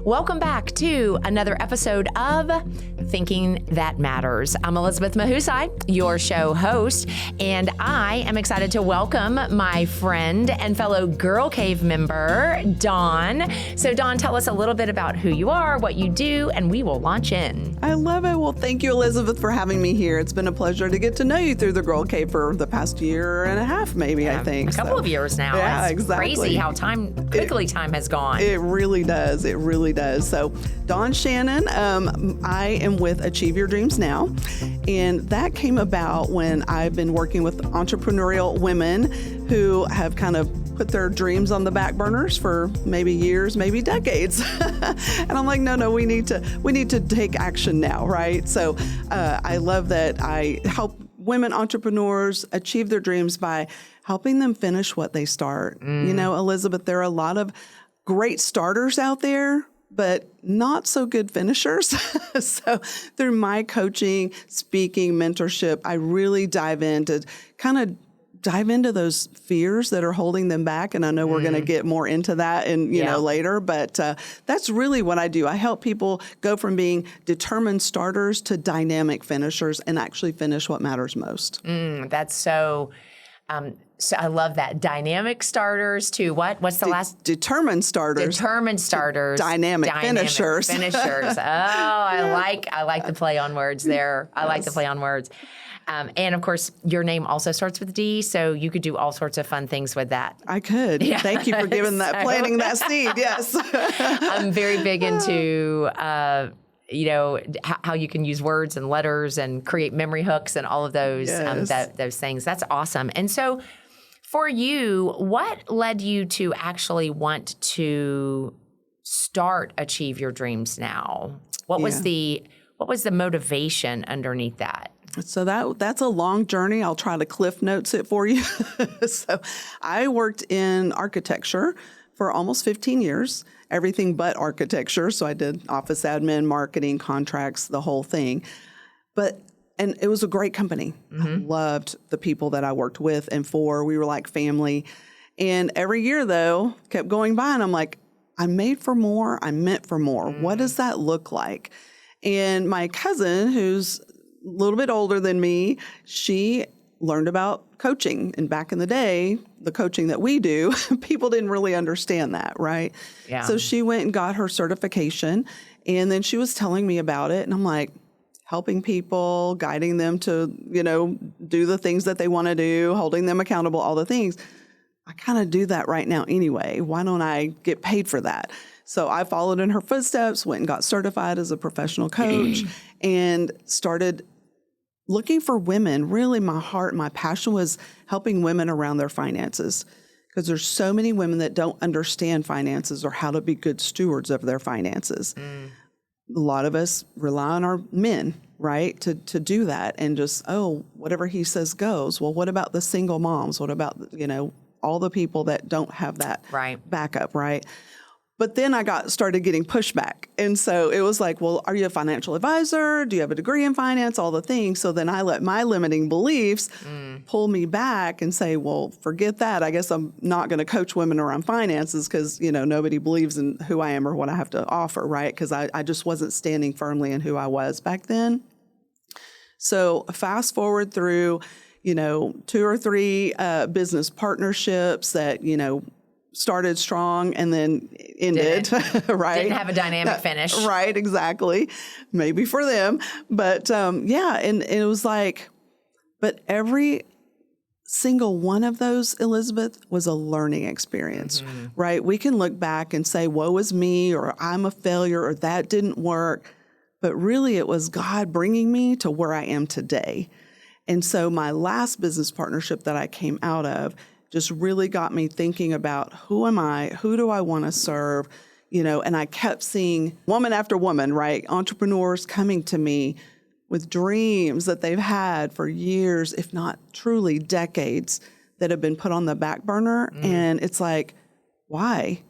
Welcome back to another episode of Thinking That Matters. I'm Elizabeth Mahusay, your show host, and I am excited to welcome my friend and fellow Girl Cave member, Dawn. So Dawn, tell us a little bit about who you are, what you do, and we will launch in. I love it. Well, thank you, Elizabeth, for having me here. It's been a pleasure to get to know you through the Girl Cave for the past year and a half, maybe, I think. A couple of years now. Yeah, it's exactly. Crazy how quickly time has gone. It really does. It really does. So, Dawn Shannon, I am with Achieve Your Dreams Now, and that came about when I've been working with entrepreneurial women who have kind of put their dreams on the back burners for maybe years, maybe decades. And I'm like, no, we need to take action now, right? So I love that I help women entrepreneurs achieve their dreams by helping them finish what they start. You know, Elizabeth, there are a lot of great starters out there, but not so good finishers. So through my coaching, speaking, mentorship, I really dive into those fears that are holding them back. And I know we're going to get more into that later, but that's really what I do. I help people go from being determined starters to dynamic finishers and actually finish what matters most. That's so I love that. Dynamic starters to what? What's the last? Determined starters. Determined starters. Dynamic finishers. Finishers. Oh, I like the play on words there. I like the play on words. And of course, your name also starts with D, so you could do all sorts of fun things with that. I could. Yeah. Thank you for planting that seed. Yes. I'm very big into how you can use words and letters and create memory hooks and all of those those things. That's awesome. And so for you, what led you to actually want to start Achieve Your Dreams Now? What was the motivation underneath that? So that's a long journey. I'll try to cliff notes it for you. So I worked in architecture for almost 15 years, everything but architecture. So I did office admin, marketing, contracts, the whole thing. And it was a great company. I loved the people that I worked with and for. We were like family. And every year, though, kept going by, and I'm like, I'm made for more. I'm meant for more. What does that look like? And my cousin, who's a little bit older than me, she learned about coaching. And back in the day, the coaching that we do, people didn't really understand that, right? Yeah. So she went and got her certification, and then she was telling me about it, and I'm like, helping people, guiding them to, do the things that they want to do, holding them accountable, all the things. I kind of do that right now anyway. Why don't I get paid for that? So I followed in her footsteps, went and got certified as a professional coach, and started looking for women. Really, my heart, my passion was helping women around their finances, because there's so many women that don't understand finances or how to be good stewards of their finances. A lot of us rely on our men, right, to do that, and just, whatever he says goes. Well, what about the single moms? What about, all the people that don't have that backup, right? But then I started getting pushback. And so it was like, well, are you a financial advisor? Do you have a degree in finance? All the things. So then I let my limiting beliefs pull me back and say, well, forget that. I guess I'm not going to coach women around finances because, nobody believes in who I am or what I have to offer, right? Because I just wasn't standing firmly in who I was back then. So fast forward through, 2 or 3 business partnerships that, started strong and then ended, right? Didn't have a dynamic finish. Right, exactly. Maybe for them. But and it was like, but every single one of those, Elizabeth, was a learning experience, right? We can look back and say, woe is me, or I'm a failure, or that didn't work. But really it was God bringing me to where I am today. And so my last business partnership that I came out of just really got me thinking about, who am I? Who do I want to serve? And I kept seeing woman after woman, right? Entrepreneurs coming to me with dreams that they've had for years, if not truly decades, that have been put on the back burner. And it's like, why?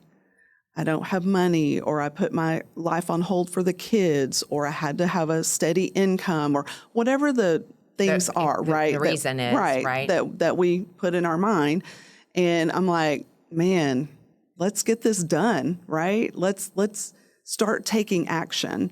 I don't have money, or I put my life on hold for the kids, or I had to have a steady income, or whatever the things are, right? The reason is, right? That we put in our mind. And I'm like, man, let's get this done, right? Let's start taking action.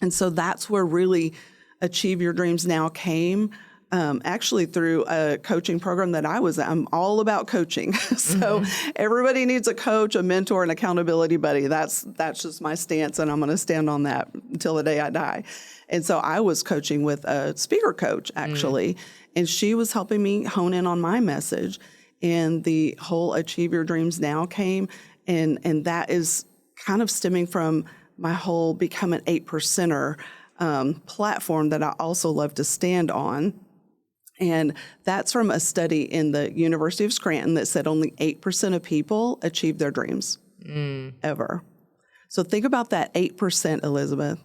And so that's where really Achieve Your Dreams Now came. Actually through a coaching program that I was at. I'm all about coaching. So everybody needs a coach, a mentor, an accountability buddy. That's just my stance, and I'm going to stand on that until the day I die. And so I was coaching with a speaker coach, actually, and she was helping me hone in on my message. And the whole Achieve Your Dreams Now came, and that is kind of stemming from my whole Become an 8%er platform that I also love to stand on. And that's from a study in the University of Scranton that said only 8% of people achieve their dreams ever. So think about that 8%, Elizabeth.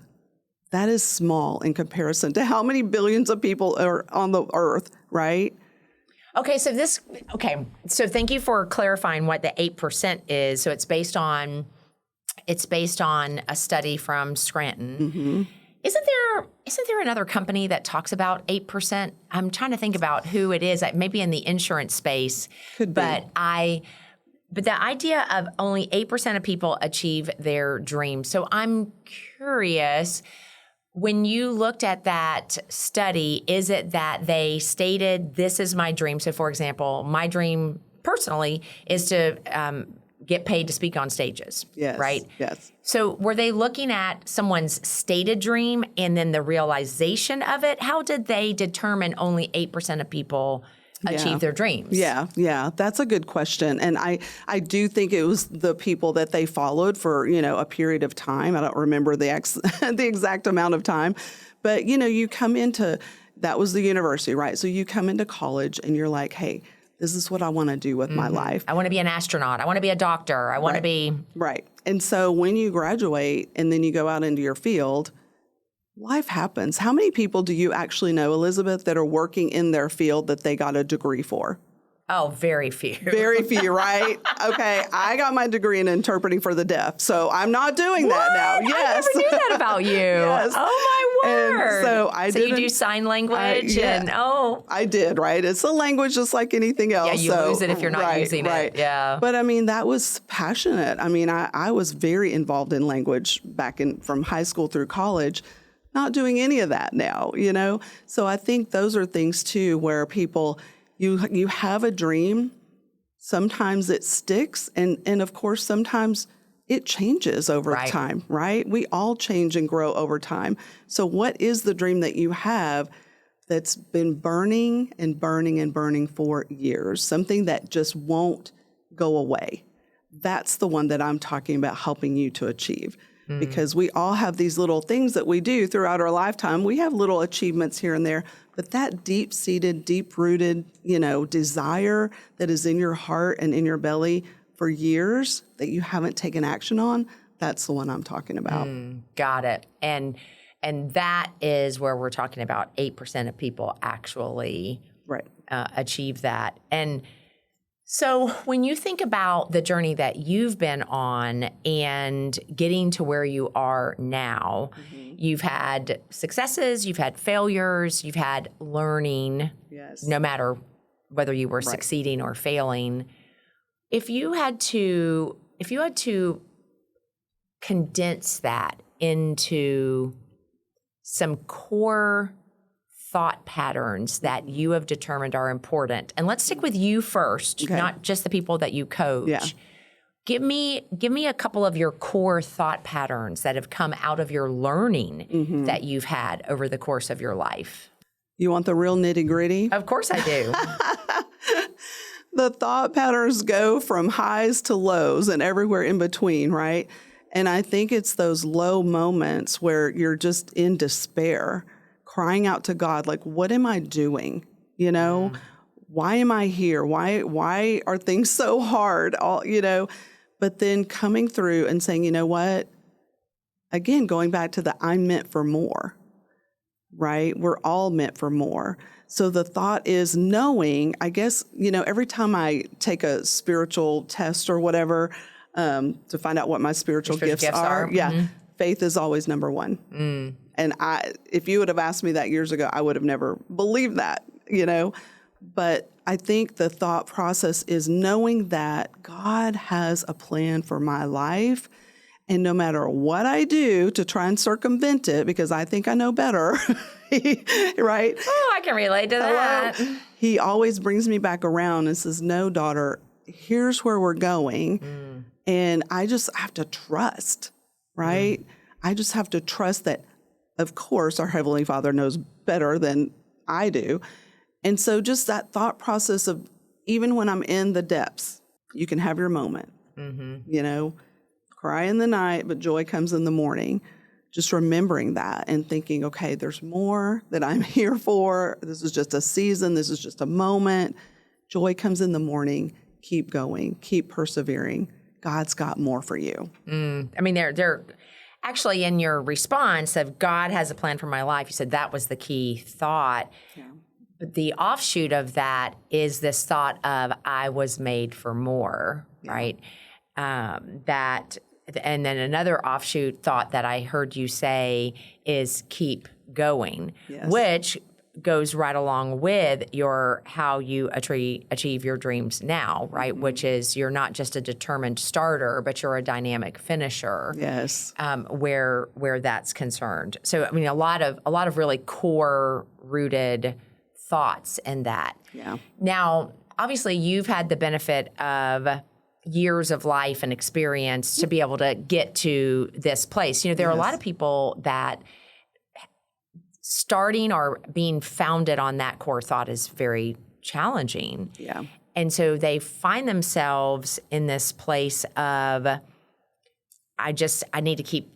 That is small in comparison to how many billions of people are on the earth, right? Okay, so thank you for clarifying what the 8% is. So it's based on a study from Scranton. Isn't there another company that talks about 8%? I'm trying to think about who it is. Maybe in the insurance space. Could be. But the idea of only 8% of people achieve their dreams. So I'm curious, when you looked at that study, is it that they stated, this is my dream? So for example, my dream personally is to get paid to speak on stages, right? Yes. So were they looking at someone's stated dream and then the realization of it? How did they determine only 8% of people achieve their dreams? Yeah. That's a good question. And I do think it was the people that they followed for, a period of time. I don't remember the exact amount of time. But, you come into, that was the university, right? So you come into college and you're like, hey, this is what I want to do with my life. I want to be an astronaut. I want to be a doctor. I want to be... Right. And so when you graduate and then you go out into your field, life happens. How many people do you actually know, Elizabeth, that are working in their field that they got a degree for? Oh, very few. Very few, right? Okay, I got my degree in interpreting for the deaf, so I'm not doing that now. Yes. I never knew that about you. Yes. Oh, my word. And so you do sign language I did, right? It's a language just like anything else. Yeah, you lose it if you're not using it. Yeah. But that was passionate. I was very involved in language from high school through college. Not doing any of that now, So I think those are things too where people... You have a dream, sometimes it sticks, and of course, sometimes it changes over time, right? We all change and grow over time. So what is the dream that you have that's been burning and burning and burning for years, something that just won't go away? That's the one that I'm talking about helping you to achieve. Because we all have these little things that we do throughout our lifetime. We have little achievements here and there, but that deep-seated, deep-rooted, desire that is in your heart and in your belly for years that you haven't taken action on, that's the one I'm talking about. Got it. And that is where we're talking about 8% of people actually achieve that. And so when you think about the journey that you've been on and getting to where you are now, you've had successes, you've had failures, you've had learning, no matter whether you were succeeding or failing. If you had to condense that into some core thought patterns that you have determined are important. And let's stick with you first, not just the people that you coach. Yeah. Give me a couple of your core thought patterns that have come out of your learning that you've had over the course of your life. You want the real nitty-gritty? Of course I do. The thought patterns go from highs to lows and everywhere in between, right? And I think it's those low moments where you're just in despair, crying out to God, like, what am I doing? Why am I here? Why are things so hard? But then coming through and saying, you know what? Again, going back to the I'm meant for more, right? We're all meant for more. So the thought is knowing, I guess, every time I take a spiritual test or whatever, to find out what my spiritual gifts are. Faith is always number one. And if you would have asked me that years ago, I would have never believed that, But I think the thought process is knowing that God has a plan for my life And no matter what I do to try and circumvent it, because I think I know better, right? Oh, I can relate to that. He always brings me back around and says, no, daughter, here's where we're going. And I just have to trust, right? I just have to trust that, of course, our Heavenly Father knows better than I do. And so just that thought process of, even when I'm in the depths, you can have your moment, you know, cry in the night, but joy comes in the morning. Just remembering that and thinking, okay, there's more that I'm here for. This is just a season. This is just a moment. Joy comes in the morning. Keep going. Keep persevering. God's got more for you. I mean, they're actually, in your response of God has a plan for my life, you said that was the key thought. Yeah. But the offshoot of that is this thought of I was made for more, right? And then another offshoot thought that I heard you say is keep going, which goes right along with how you achieve your dreams now, right? Which is you're not just a determined starter, but you're a dynamic finisher. Yes. Where that's concerned. So I mean, a lot of really core rooted thoughts in that. Yeah. Now, obviously, you've had the benefit of years of life and experience to be able to get to this place. You know, there are a lot of people that starting or being founded on that core thought is very challenging. Yeah. And so they find themselves in this place of, I need to keep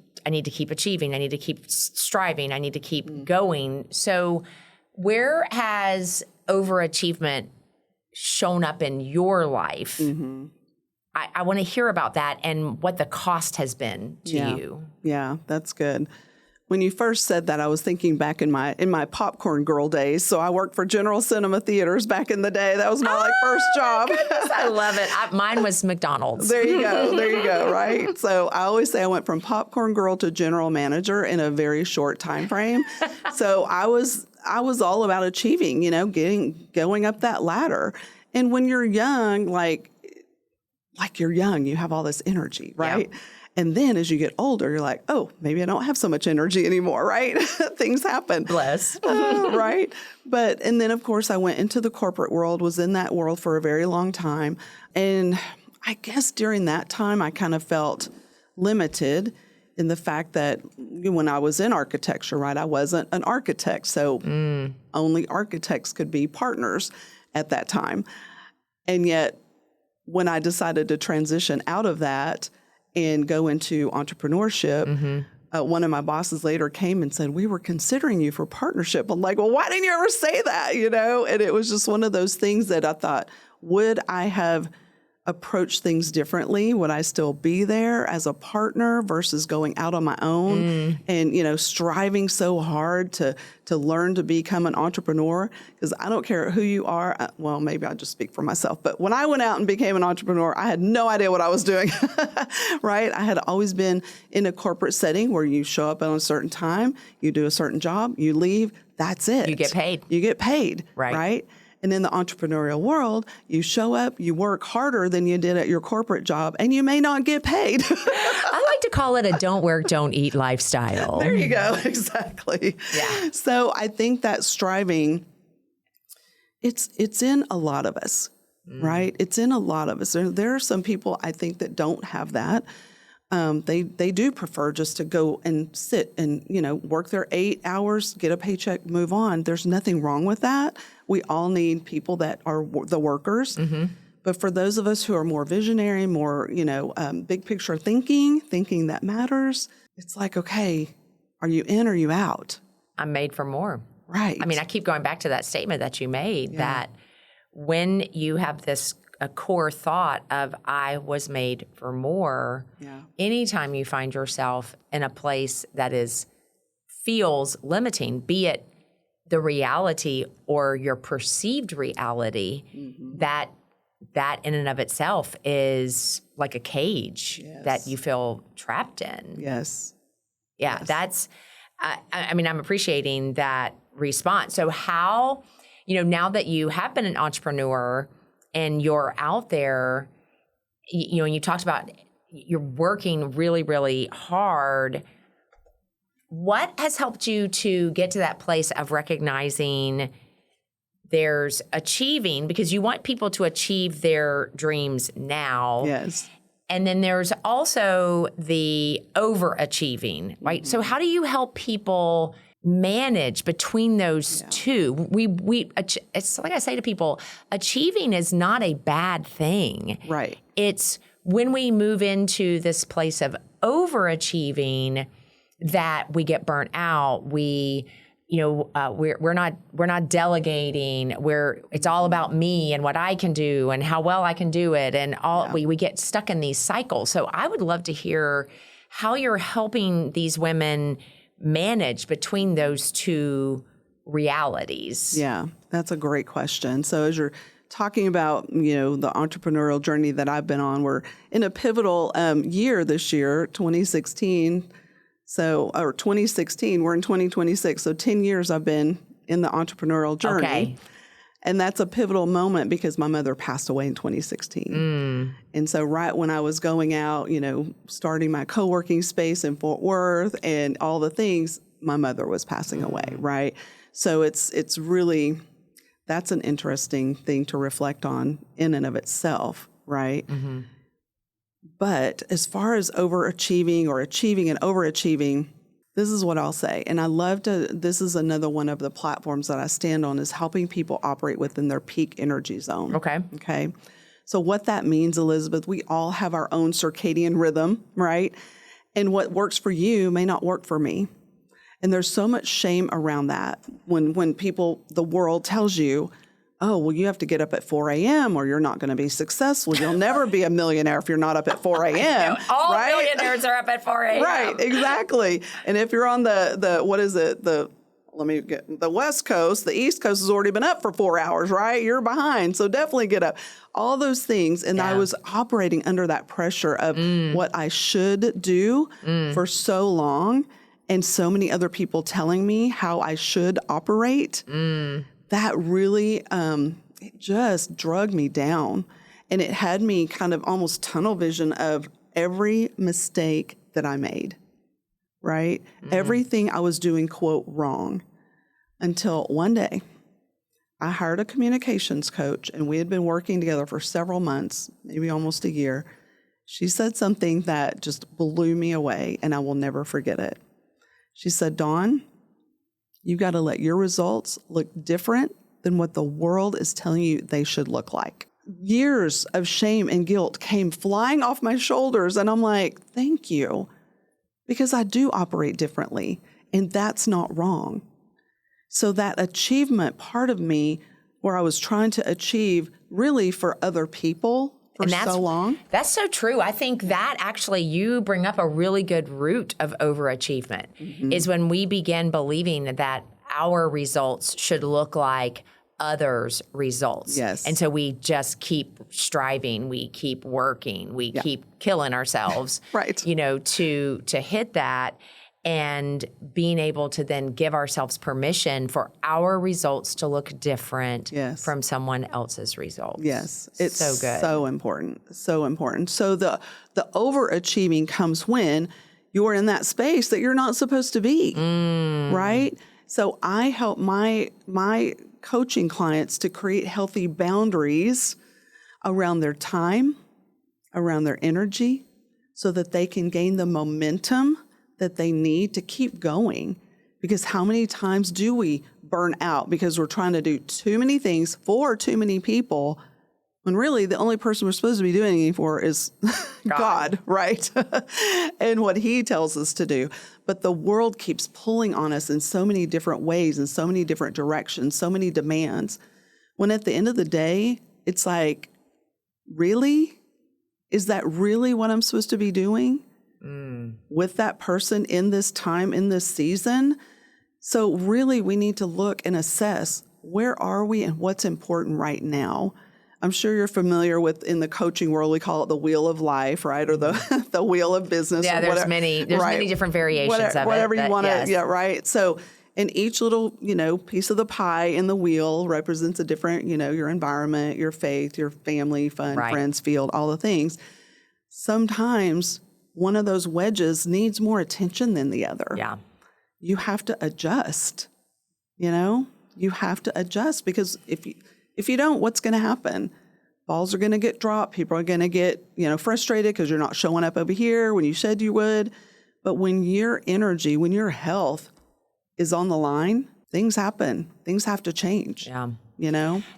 achieving. I need to keep striving. I need to keep going. So where has overachievement shown up in your life? I want to hear about that and what the cost has been to you. Yeah, that's good. When you first said that, I was thinking back in my popcorn girl days. So I worked for General Cinema Theaters back in the day. That was my first job. Goodness, I love it. Mine was McDonald's. There you go, right? So I always say I went from popcorn girl to general manager in a very short time frame. So I was all about achieving, you know, going up that ladder. And when you're young, like you're young, you have all this energy, right? Yep. And then as you get older, you're like, oh, maybe I don't have so much energy anymore, right? Things happen. Bless. Right? And then, of course, I went into the corporate world, was in that world for a very long time. And I guess during that time, I kind of felt limited in the fact that when I was in architecture, right, I wasn't an architect. So only architects could be partners at that time. And yet, when I decided to transition out of that and go into entrepreneurship, one of my bosses later came and said, we were considering you for partnership. I'm like, well, why didn't you ever say that? You know, and it was just one of those things that I thought, would I have approached things differently? Would I still be there as a partner versus going out on my own and, you know, striving so hard to learn to become an entrepreneur? Because I don't care who you are. Well, maybe I'll just speak for myself. But when I went out and became an entrepreneur, I had no idea what I was doing, right? I had always been in a corporate setting where you show up at a certain time, you do a certain job, you leave, that's it. You get paid. You get paid, right? And in the entrepreneurial world, you show up, you work harder than you did at your corporate job, and you may not get paid. I like to call it a don't work, don't eat lifestyle. There you go. Exactly. Yeah. So I think that striving, it's in a lot of us, right? It's in a lot of us. There are some people I think that don't have that. They do prefer just to go and sit and, you know, work their 8 hours, get a paycheck, move on. There's nothing wrong with that. We all need people that are the workers. But for those of us who are more visionary, more, you know, big picture thinking that matters, it's like, okay, are you in or are you out? I'm made for more. Right. I mean, I keep going back to that statement that you made that when you have a core thought of I was made for more, anytime you find yourself in a place that feels limiting, be it the reality or your perceived reality, that in and of itself is like a cage that you feel trapped in. Yes. Yeah, that's, I mean, I'm appreciating that response. So how, you know, now that you have been an entrepreneur and you're out there, you know, and you talked about you're working really, really hard. What has helped you to get to that place of recognizing there's achieving, because you want people to achieve their dreams now. Yes. And then there's also the overachieving, right? So how do you help people manage between those two? It's like I say to people, achieving is not a bad thing. Right. It's when we move into this place of overachieving that we get burnt out. We're not delegating. It's all about me and what I can do and how well I can do it, and we get stuck in these cycles. So I would love to hear how you're helping these women manage between those two realities. Yeah, that's a great question. So as you're talking about, the entrepreneurial journey that I've been on, we're in a pivotal year this year, 2016. Or 2016, we're in 2026. So 10 years I've been in the entrepreneurial journey. Okay. And that's a pivotal moment because my mother passed away in 2016. And so right when I was going out, starting my co-working space in Fort Worth and all the things, my mother was passing away, right? So it's really, that's an interesting thing to reflect on in and of itself, right? Mm-hmm. But as far as overachieving or achieving and overachieving, this is what I'll say. And this is another one of the platforms that I stand on, is helping people operate within their peak energy zone. Okay. So what that means, Elizabeth, we all have our own circadian rhythm, right? And what works for you may not work for me. And there's so much shame around that when the world tells you, oh, well, you have to get up at 4 a.m. or you're not going to be successful. You'll never be a millionaire if you're not up at 4 a.m. All right? millionaires are up at 4 a.m. Right, exactly. And if you're on the West Coast, the East Coast has already been up for 4 hours, right? You're behind. So definitely get up. All those things. And I was operating under that pressure of what I should do for so long, and so many other people telling me how I should operate. That really it just dragged me down. And it had me kind of almost tunnel vision of every mistake that I made, right? Everything I was doing, quote, wrong. Until one day, I hired a communications coach, and we had been working together for several months, maybe almost a year. She said something that just blew me away, and I will never forget it. She said, Dawn, you got to let your results look different than what the world is telling you they should look like. Years of shame and guilt came flying off my shoulders, and I'm like, thank you, because I do operate differently, and that's not wrong. So that achievement part of me, where I was trying to achieve really for other people for so long. That's so true. I think that actually you bring up a really good root of overachievement is when we begin believing that our results should look like others' results. Yes. And so we just keep striving, we keep working, we keep killing ourselves, right. To hit that. And being able to then give ourselves permission for our results to look different from someone else's results. Yes, it's so good. So important, so important. So the overachieving comes when you're in that space that you're not supposed to be, right? So I help my coaching clients to create healthy boundaries around their time, around their energy, so that they can gain the momentum that they need to keep going. Because how many times do we burn out because we're trying to do too many things for too many people, when really the only person we're supposed to be doing it for is God, right? And what he tells us to do. But the world keeps pulling on us in so many different ways, in so many different directions, so many demands. When at the end of the day, it's like, really? Is that really what I'm supposed to be doing? With that person in this time, in this season? So really, we need to look and assess, where are we and what's important right now? I'm sure you're familiar with, in the coaching world, we call it the wheel of life, right? Or the the wheel of business. Yeah, there's many different variations of it. Whatever you want to, right? So, and each little, piece of the pie in the wheel represents a different, your environment, your faith, your family, fun, friends, field, all the things. sometimes one of those wedges needs more attention than the other. Yeah. You have to adjust, you have to adjust, because if you don't, what's going to happen? Balls are going to get dropped. People are going to get, frustrated because you're not showing up over here when you said you would. But when your energy, when your health is on the line, things happen. Things have to change. Yeah.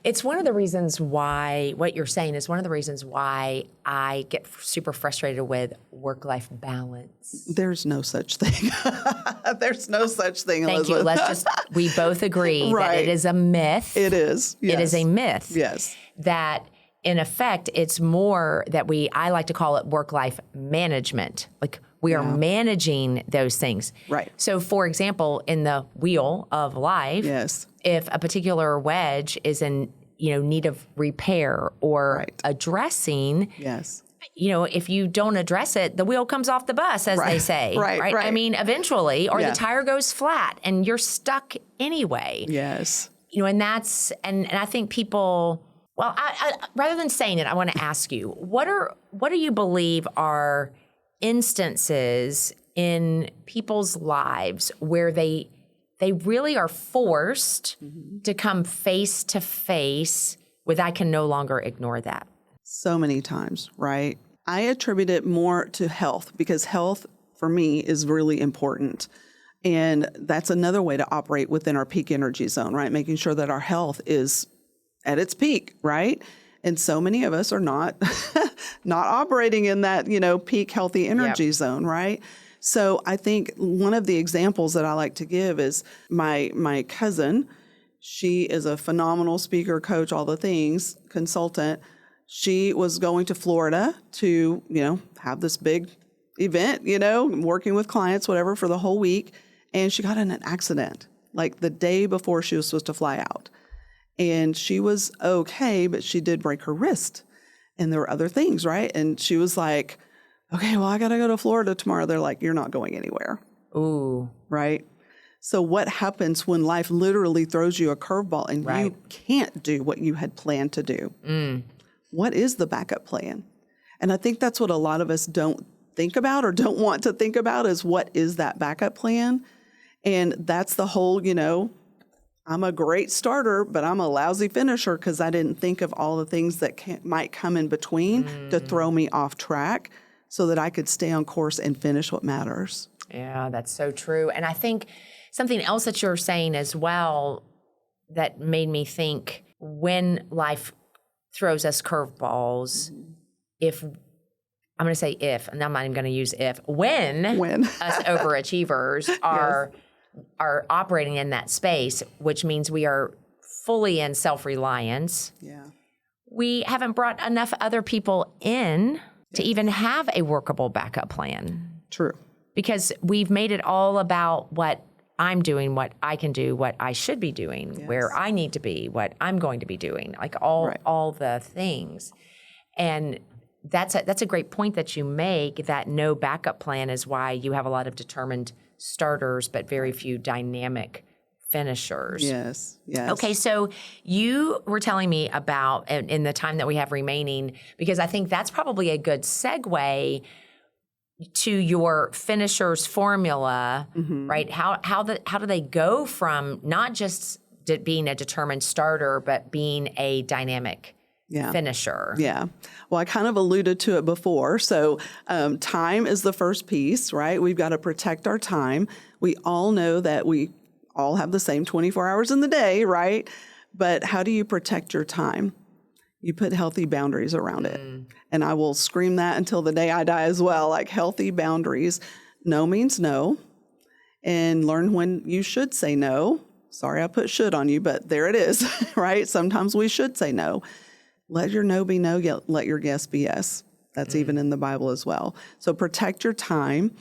It's one of the reasons why, what you're saying is one of the reasons why I get super frustrated with work-life balance. There's no such thing. There's no such thing, Thank Elizabeth. you. We both agree that it is a myth. It is. Yes. It is a myth. Yes. That in effect, it's more that I like to call it work-life management. Like we are managing those things. Right. So for example, in the wheel of life, yes, if a particular wedge is in, need of repair or addressing, yes, if you don't address it, the wheel comes off the bus, as they say. Right. I mean, eventually, or the tire goes flat and you're stuck anyway. Yes. And that's, and I think people, well, I rather than saying it, I want to ask you, what do you believe are instances in people's lives where they really are forced to come face to face with, I can no longer ignore that? So many times, right? I attribute it more to health, because health for me is really important. And that's another way to operate within our peak energy zone, right? Making sure that our health is at its peak, right? And so many of us are not not operating in that, peak healthy energy zone, right? So I think one of the examples that I like to give is my cousin. She is a phenomenal speaker, coach, all the things, consultant. She was going to Florida to, have this big event, working with clients, whatever, for the whole week. And she got in an accident, like the day before she was supposed to fly out. And she was okay, but she did break her wrist. And there were other things, right? And she was like, okay, well, I got to go to Florida tomorrow. They're like, you're not going anywhere. Ooh. Right? So what happens when life literally throws you a curveball and you can't do what you had planned to do? What is the backup plan? And I think that's what a lot of us don't think about or don't want to think about, is what is that backup plan? And that's the whole, I'm a great starter, but I'm a lousy finisher because I didn't think of all the things that might come in between to throw me off track so that I could stay on course and finish what matters. Yeah, that's so true. And I think something else that you're saying as well that made me think, when life throws us curveballs, I'm going to say if, and I'm not even going to use if, when us overachievers are operating in that space, which means we are fully in self-reliance. Yeah. We haven't brought enough other people in to even have a workable backup plan. True. Because we've made it all about what I'm doing, what I can do, what I should be doing, where I need to be, what I'm going to be doing, like all the things. And that's a great point that you make, that no backup plan is why you have a lot of determined starters, but very few dynamic finishers. Yes, yes. Okay, so you were telling me about, in the time that we have remaining, because I think that's probably a good segue to your finishers formula, right? How do they go from not just being a determined starter, but being a dynamic finisher? Yeah. Well, I kind of alluded to it before. So time is the first piece, right? We've got to protect our time. We all know that we all have the same 24 hours in the day, right? But how do you protect your time? You put healthy boundaries around it. And I will scream that until the day I die as well, like healthy boundaries. No means no. And learn when you should say no. Sorry, I put should on you, but there it is, right? Sometimes we should say no. Let your no be no, let your yes be yes. That's even in the Bible as well. So protect your time.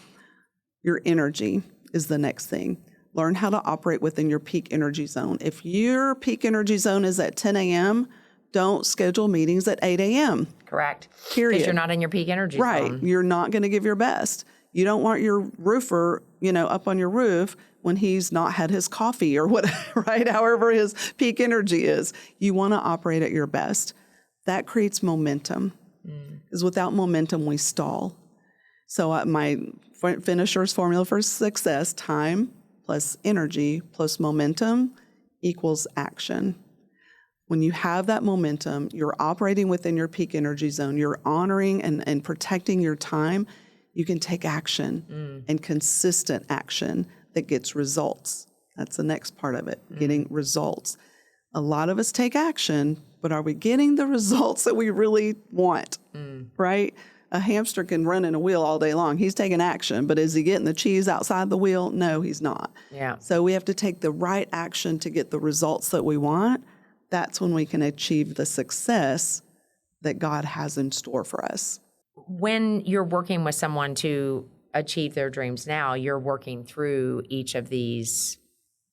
Your energy is the next thing. Learn how to operate within your peak energy zone. If your peak energy zone is at 10 a.m., don't schedule meetings at 8 a.m. Correct. Period. Because you're not in your peak energy zone. Right. You're not going to give your best. You don't want your roofer, up on your roof when he's not had his coffee or what, right? However his peak energy is. You want to operate at your best. That creates momentum. Because without momentum, we stall. So my finisher's formula for success, time plus energy plus momentum equals action. When you have that momentum, you're operating within your peak energy zone, you're honoring and protecting your time, you can take action and consistent action that gets results. That's the next part of it, getting results. A lot of us take action, but are we getting the results that we really want, right? A hamster can run in a wheel all day long. He's taking action, but is he getting the cheese outside the wheel? No, he's not. Yeah. So we have to take the right action to get the results that we want. That's when we can achieve the success that God has in store for us. When you're working with someone to achieve their dreams now, you're working through each of these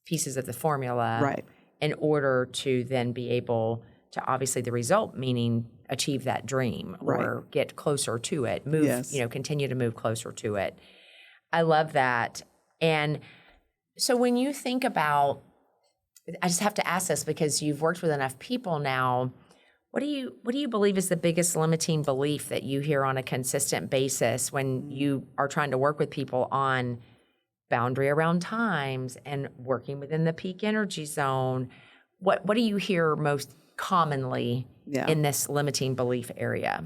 pieces of the formula Right. in order to then be able to, obviously the result, meaning achieve that dream or get closer to it, move, continue to move closer to it. I love that. And so when you think about, I just have to ask this because you've worked with enough people now, what do you believe is the biggest limiting belief that you hear on a consistent basis when you are trying to work with people on boundary around times and working within the peak energy zone? What do you hear most commonly in this limiting belief area?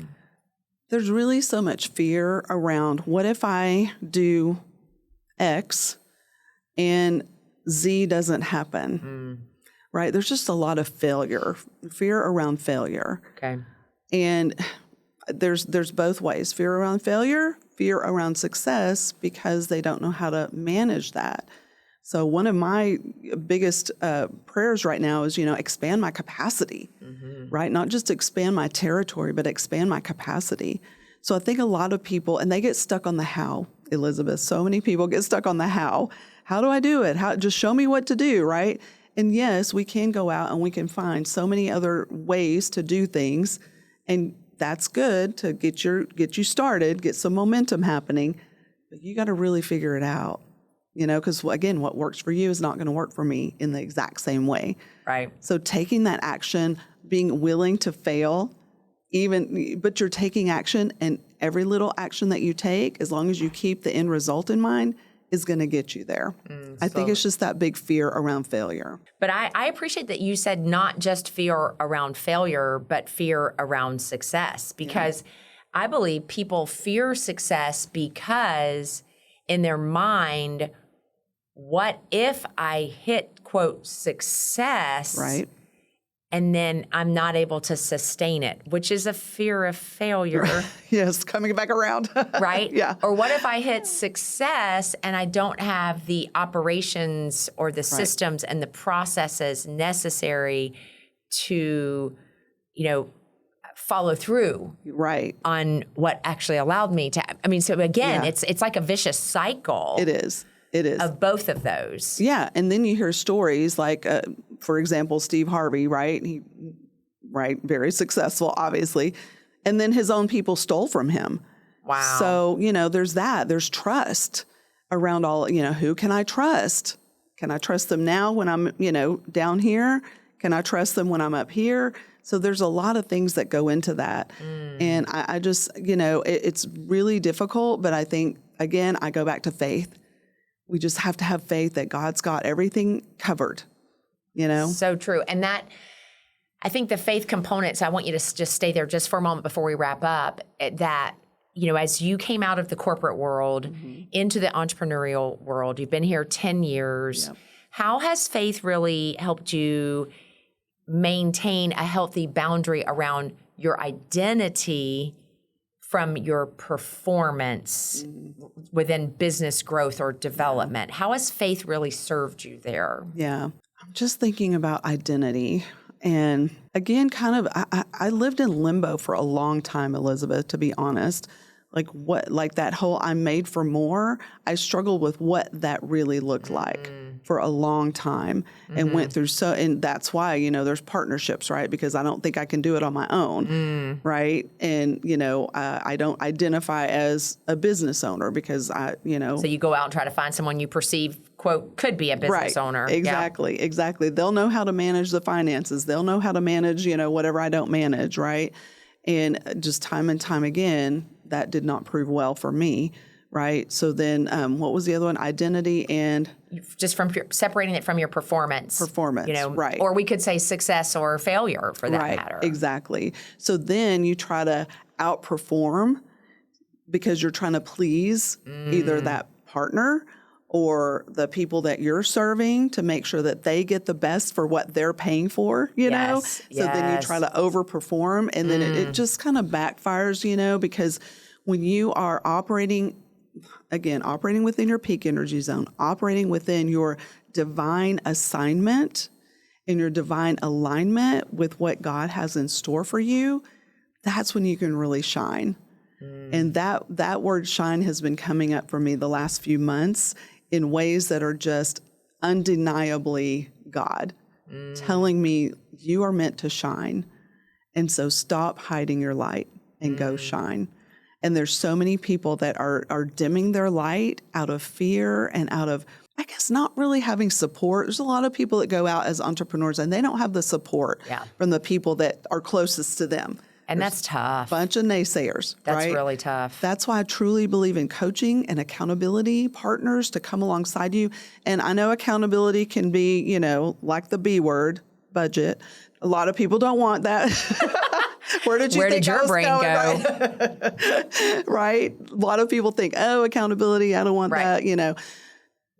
There's really so much fear around what if I do X and Z doesn't happen, right? There's just a lot of fear around failure. Okay. And there's both ways, fear around failure, fear around success, because they don't know how to manage that. So one of my biggest prayers right now is, expand my capacity, right? Not just expand my territory, but expand my capacity. So I think a lot of people, and they get stuck on the how, Elizabeth. So many people get stuck on the how. How do I do it? Just show me what to do, right? And yes, we can go out and we can find so many other ways to do things, and that's good to get you started, get some momentum happening. But you got to really figure it out, because again, what works for you is not going to work for me in the exact same way. Right. So taking that action, being willing to fail, but you're taking action, and every little action that you take, as long as you keep the end result in mind, is going to get you there. I think it's just that big fear around failure. But I appreciate that you said not just fear around failure, but fear around success, because I believe people fear success because in their mind, what if I hit, quote, success, right, and then I'm not able to sustain it, which is a fear of failure. Yes, coming back around. Right? Yeah. Or what if I hit success and I don't have the operations or the systems and the processes necessary to, follow through on what actually allowed me to. So again, it's like a vicious cycle. It is. Of both of those. Yeah. And then you hear stories like, for example, Steve Harvey, right? Very successful, obviously. And then his own people stole from him. Wow. So, there's that. There's trust around all, who can I trust? Can I trust them now when I'm, down here? Can I trust them when I'm up here? So there's a lot of things that go into that. And I just, it's really difficult. But I think, again, I go back to faith. We just have to have faith that God's got everything covered, So true. And that, I think the faith components, I want you to just stay there just for a moment before we wrap up, that, as you came out of the corporate world into the entrepreneurial world, you've been here 10 years. Yep. How has faith really helped you maintain a healthy boundary around your identity from your performance within business growth or development? How has faith really served you there? Yeah. I'm just thinking about identity. And again, I lived in limbo for a long time, Elizabeth, to be honest. Like that whole I'm made for more, I struggled with what that really looked like for a long time and went through and that's why, there's partnerships, right? Because I don't think I can do it on my own, right? And, I don't identify as a business owner because So you go out and try to find someone you perceive, quote, could be a business owner. Exactly, exactly. They'll know how to manage the finances. They'll know how to manage, whatever I don't manage, right? And just time and time again, that did not prove well for me. Right. So then what was the other one? Identity and just from separating it from your performance. Right. Or we could say success or failure for that matter. Exactly. So then you try to outperform because you're trying to please either that partner or the people that you're serving to make sure that they get the best for what they're paying for, you know? So then you try to overperform, and then it just kind of backfires, because when you are operating within your peak energy zone, operating within your divine assignment and your divine alignment with what God has in store for you, that's when you can really shine. And that word shine has been coming up for me the last few months in ways that are just undeniably God telling me you are meant to shine. And so stop hiding your light and go shine. And there's so many people that are dimming their light out of fear and out of, I guess, not really having support. There's a lot of people that go out as entrepreneurs and they don't have the support from the people that are closest to them. And that's tough. Bunch of naysayers, That's right? really tough. That's why I truly believe in coaching and accountability partners to come alongside you. And I know accountability can be, like the B word, budget. A lot of people don't want that. Where did your brain go? Right? A lot of people think, accountability, I don't want that,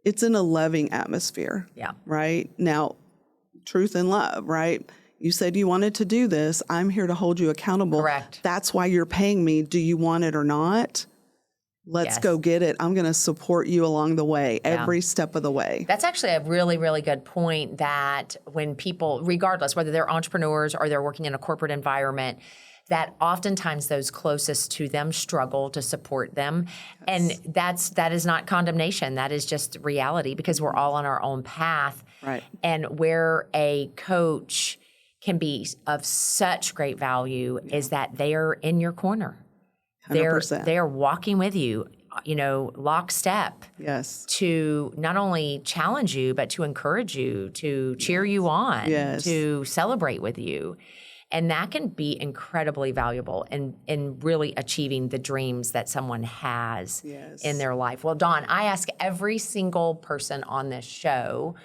It's in a loving atmosphere. Yeah. Right? Now, truth and love, right? You said you wanted to do this. I'm here to hold you accountable. Correct. That's why you're paying me. Do you want it or not? Let's go get it. I'm going to support you along the way, every step of the way. That's actually a really, really good point, that when people, regardless, whether they're entrepreneurs or they're working in a corporate environment, that oftentimes those closest to them struggle to support them. Yes. And that is not condemnation. That is just reality, because we're all on our own path. Right. And where a coach can be of such great value is that they are in your corner. 100%. They're walking with you, lockstep. Yes. To not only challenge you, but to encourage you, to cheer you on, to celebrate with you. And that can be incredibly valuable in really achieving the dreams that someone has in their life. Well, Dawn, I ask every single person on this show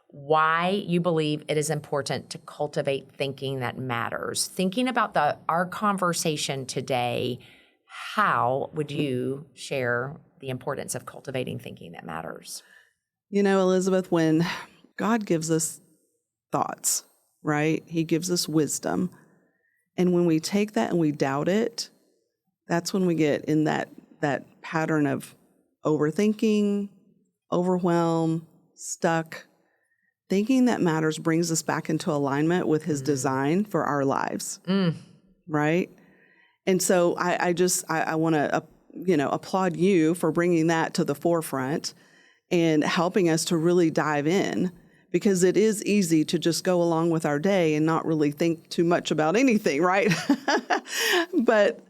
why you believe it is important to cultivate thinking that matters. Thinking about our conversation today, how would you share the importance of cultivating thinking that matters? Elizabeth, when God gives us thoughts, right? He gives us wisdom. And when we take that and we doubt it, that's when we get in that pattern of overthinking, overwhelm, stuck. Thinking that matters brings us back into alignment with his design for our lives, right? And so I want to, applaud you for bringing that to the forefront and helping us to really dive in, because it is easy to just go along with our day and not really think too much about anything, right? But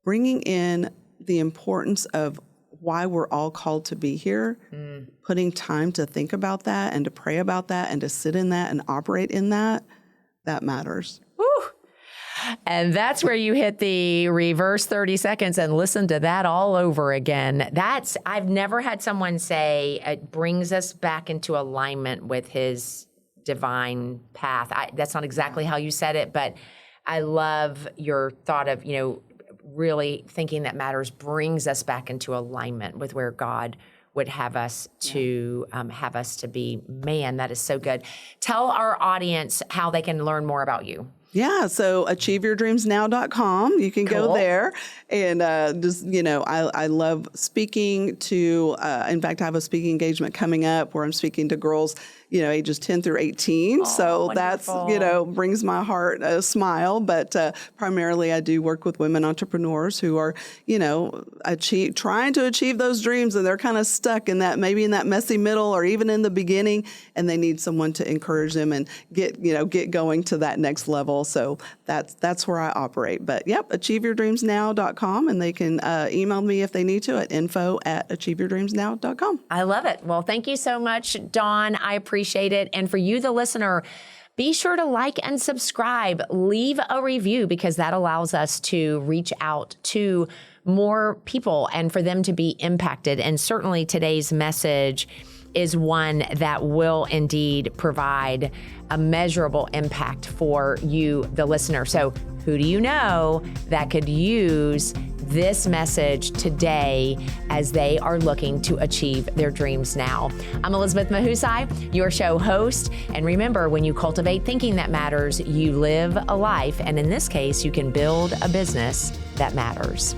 bringing in the importance of why we're all called to be here, putting time to think about that and to pray about that and to sit in that and operate in that matters. Woo. And that's where you hit the reverse 30 seconds and listen to that all over again. I've never had someone say it brings us back into alignment with his divine path. That's not exactly how you said it, but I love your thought of, really thinking that matters brings us back into alignment with where God would have us to be. Man, that is so good. Tell our audience how they can learn more about you. Yeah, so achieveyourdreamsnow.com. You can go there. And I love speaking to, in fact, I have a speaking engagement coming up where I'm speaking to girls, ages 10 through 18. So wonderful. That's, brings my heart a smile. But primarily I do work with women entrepreneurs who are, trying to achieve those dreams, and they're kind of stuck in that, maybe in that messy middle or even in the beginning, and they need someone to encourage them and get going to that next level. So that's where I operate. But achieveyourdreamsnow.com, and they can email me if they need to at info@achieveyourdreamsnow.com. I love it. Well, thank you so much, Dawn. I appreciate it. And for you, the listener, Be sure to like and subscribe. Leave a review because that allows us to reach out to more people and for them to be impacted. And certainly today's message is one that will indeed provide a measurable impact for you, the listener. So who do you know that could use this message today as they are looking to achieve their dreams now? I'm Elizabeth Mahusay, your show host. And remember, when you cultivate thinking that matters, you live a life. And in this case, you can build a business that matters.